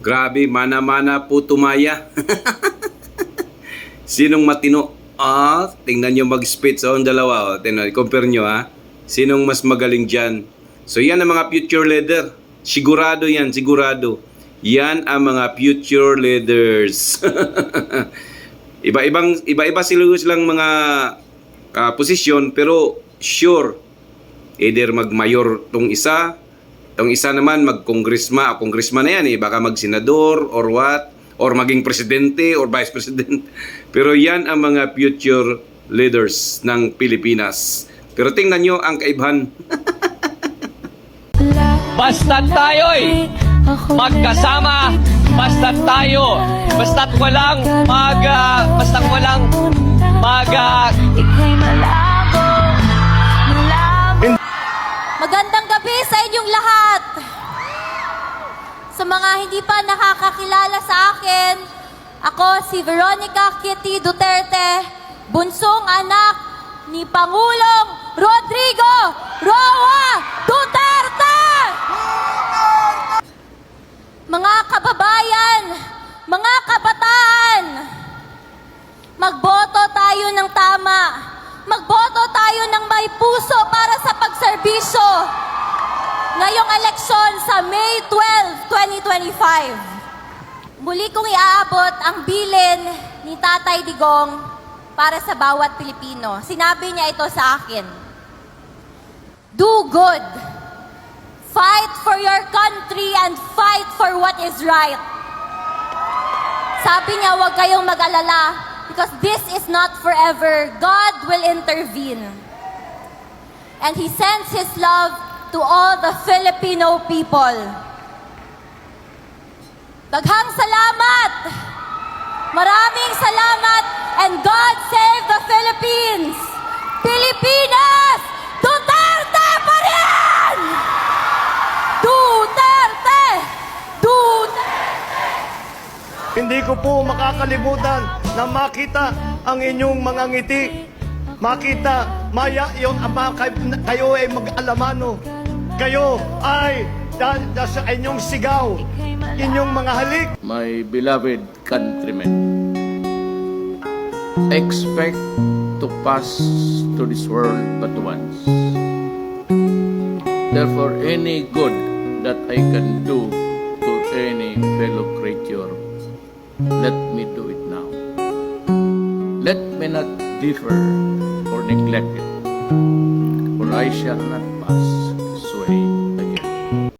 Grabe, mana-mana po tumaya. Sinong matino? Tingnan nyo mag-spit sa dalawa. Tingnan, compare nyo ha. Sinong mas magaling dyan? So yan ang mga future leader. Sigurado yan, sigurado. Yan ang mga future leaders. Iba-iba silang mga posisyon, pero sure. Either mag-mayor tong isa naman congressman na yan baka mag-senador or what, or maging presidente or vice president. Pero yan ang mga future leaders ng Pilipinas. Pero tingnan nyo ang kaibahan. Basta't tayo'y magkasama, basta't walang Ika'y malabo. Magandang gabi sa inyong lahat. Sa mga hindi pa nakakakilala sa akin, ako si Veronica Kitty Duterte, bunsong anak ni Pangulong Rodrigo Roa Duterte! Mga kababayan, mga kabataan, magboto tayo ng tama. Magboto tayo ng may puso para sa pagserbisyo ngayong eleksyon sa May 12, 2025. Muli kong iaabot ang bilin ni Tatay Digong para sa bawat Pilipino. Sinabi niya ito sa akin. Do good. Fight for your country and fight for what is right. Sabi niya, huwag kayong mag-alala. Because this is not forever. God will intervene. And He sends His love to all the Filipino people. Daghang salamat! Maraming salamat! And God save the Philippines! Pilipinas! Duterte pa rin! Duterte! Duterte! Hindi ko po makakalimutan na makita ang inyong mga ngiti. Makita, kayo ay mag-alamano. Kayo ay sa inyong sigaw, inyong mga halik. My beloved countrymen, expect to pass to this world but once. Therefore, any good that I can do to any fellow creature, let me do it now. Let me not differ or neglect it, for I shall not pass.